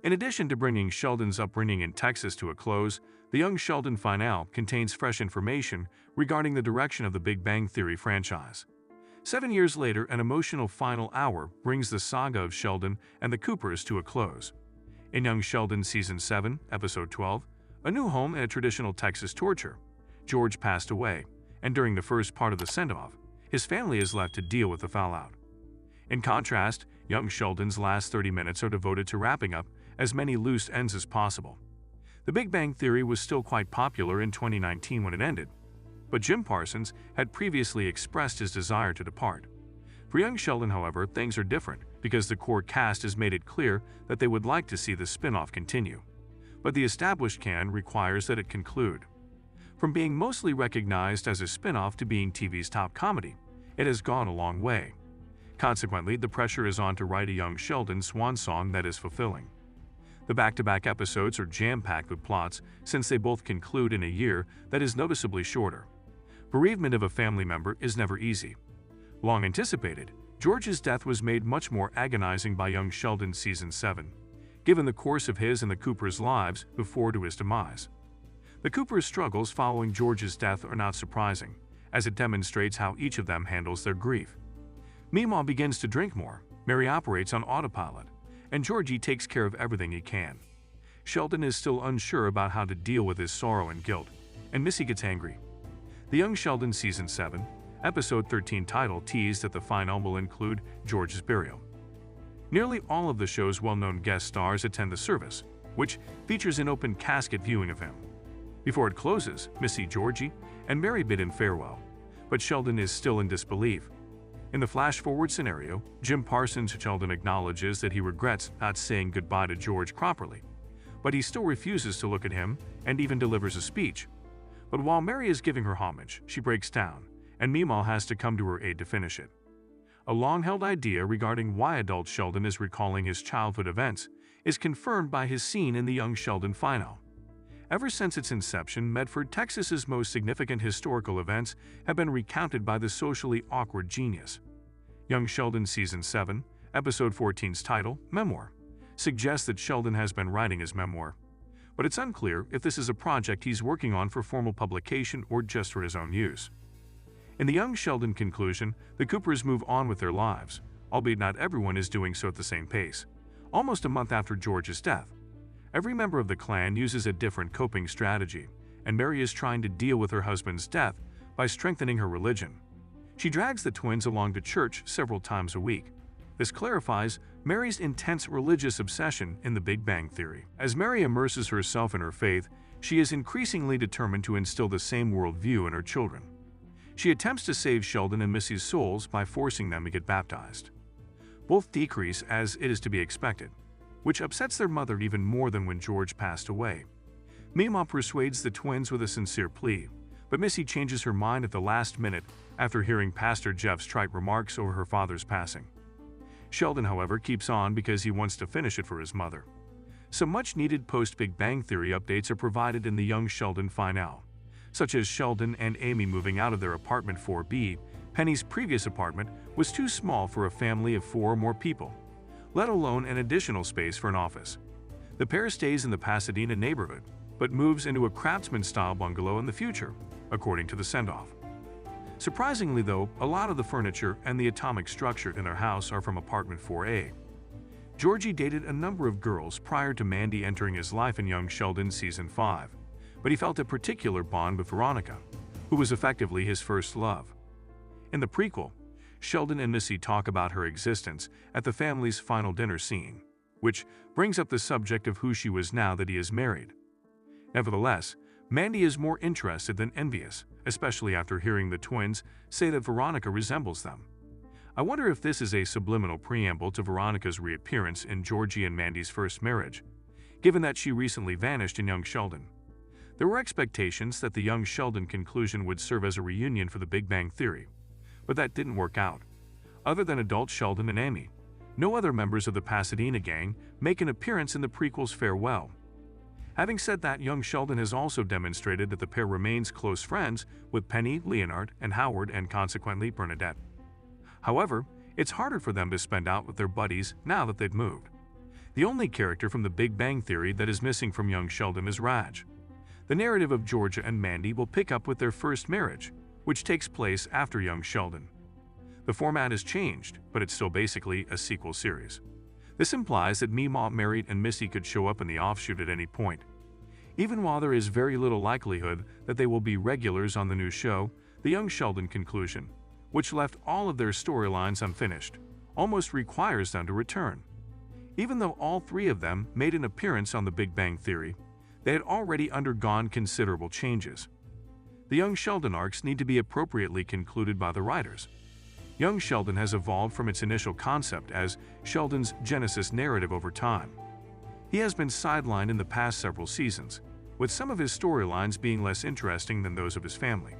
In addition to bringing Sheldon's upbringing in Texas to a close, the Young Sheldon finale contains fresh information regarding the direction of the Big Bang Theory franchise. 7 years later, an emotional final hour brings the saga of Sheldon and the Coopers to a close. In Young Sheldon Season 7, Episode 12, A New Home in a Traditional Texas Torture, George passed away, and during the first part of the send-off, his family is left to deal with the fallout. In contrast, Young Sheldon's last 30 minutes are devoted to wrapping up as many loose ends as possible. The Big Bang Theory was still quite popular in 2019 when it ended, but Jim Parsons had previously expressed his desire to depart. For Young Sheldon, however, things are different because the core cast has made it clear that they would like to see the spin-off continue. But the established canon requires that it conclude. From being mostly recognized as a spin-off to being TV's top comedy, it has gone a long way. Consequently, the pressure is on to write a Young Sheldon swan song that is fulfilling. The back-to-back episodes are jam-packed with plots since they both conclude in a year that is noticeably shorter. Bereavement of a family member is never easy. Long anticipated, George's death was made much more agonizing by Young Sheldon Season 7, given the course of his and the Coopers' lives before to his demise. The Coopers' struggles following George's death are not surprising, as it demonstrates how each of them handles their grief. Meemaw begins to drink more, Mary operates on autopilot, and Georgie takes care of everything he can. Sheldon is still unsure about how to deal with his sorrow and guilt, and Missy gets angry. The Young Sheldon Season 7, Episode 13 title teased that the final will include George's burial. Nearly all of the show's well-known guest stars attend the service, which features an open casket viewing of him. Before it closes, Missy, Georgie, and Mary bid him farewell, but Sheldon is still in disbelief. In the flash-forward scenario, Jim Parsons Sheldon acknowledges that he regrets not saying goodbye to George properly, but he still refuses to look at him and even delivers a speech. But while Mary is giving her homage, she breaks down, and Meemaw has to come to her aid to finish it. A long-held idea regarding why adult Sheldon is recalling his childhood events is confirmed by his scene in the Young Sheldon final. Ever since its inception, Medford, Texas's most significant historical events have been recounted by the socially awkward genius. Young Sheldon Season 7, Episode 14's title, Memoir, suggests that Sheldon has been writing his memoir, but it's unclear if this is a project he's working on for formal publication or just for his own use. In the Young Sheldon conclusion, the Coopers move on with their lives, albeit not everyone is doing so at the same pace. Almost a month after George's death, every member of the clan uses a different coping strategy, and Mary is trying to deal with her husband's death by strengthening her religion. She drags the twins along to church several times a week. This clarifies Mary's intense religious obsession in the Big Bang Theory. As Mary immerses herself in her faith, she is increasingly determined to instill the same worldview in her children. She attempts to save Sheldon and Missy's souls by forcing them to get baptized. Both decrease as it is to be expected, which upsets their mother even more than when George passed away. Meemaw persuades the twins with a sincere plea, but Missy changes her mind at the last minute after hearing Pastor Jeff's trite remarks over her father's passing. Sheldon, however, keeps on because he wants to finish it for his mother. Some much-needed post-Big Bang Theory updates are provided in the Young Sheldon finale, such as Sheldon and Amy moving out of their apartment 4B. Penny's previous apartment was too small for a family of 4 or more people, let alone an additional space for an office. The pair stays in the Pasadena neighborhood, but moves into a craftsman-style bungalow in the future, according to the send-off. Surprisingly though, a lot of the furniture and the atomic structure in their house are from apartment 4A. Georgie dated a number of girls prior to Mandy entering his life in Young Sheldon Season 5, but he felt a particular bond with Veronica, who was effectively his first love. In the prequel, Sheldon and Missy talk about her existence at the family's final dinner scene, which brings up the subject of who she was now that he is married. Nevertheless, Mandy is more interested than envious, especially after hearing the twins say that Veronica resembles them. I wonder if this is a subliminal preamble to Veronica's reappearance in Georgie and Mandy's first marriage, given that she recently vanished in Young Sheldon. There were expectations that the Young Sheldon conclusion would serve as a reunion for the Big Bang Theory, but that didn't work out. Other than adult Sheldon and Amy, no other members of the Pasadena gang make an appearance in the prequel's farewell. Having said that, Young Sheldon has also demonstrated that the pair remains close friends with Penny, Leonard, and Howard, and consequently Bernadette. However, it's harder for them to spend out with their buddies now that they've moved. The only character from The Big Bang Theory that is missing from young Sheldon is Raj. The narrative of Georgia and Mandy will pick up with their first marriage, which takes place after young Sheldon. The format has changed, but it's still basically a sequel series. This implies that Meemaw, Merritt, and Missy could show up in the offshoot at any point. Even while there is very little likelihood that they will be regulars on the new show, the young Sheldon conclusion, which left all of their storylines unfinished, almost requires them to return. Even though all three of them made an appearance on The Big Bang Theory, they had already undergone considerable changes. The young Sheldon arcs need to be appropriately concluded by the writers. Young Sheldon has evolved from its initial concept as Sheldon's Genesis narrative over time. He has been sidelined in the past several seasons, with some of his storylines being less interesting than those of his family.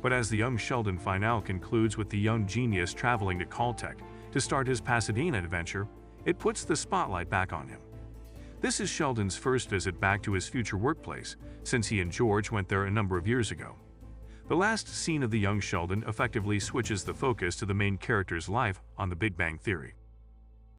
But as the young Sheldon finale concludes with the young genius traveling to Caltech to start his Pasadena adventure, it puts the spotlight back on him. This is Sheldon's first visit back to his future workplace since he and George went there a number of years ago. The last scene of the young Sheldon effectively switches the focus to the main character's life on The Big Bang Theory.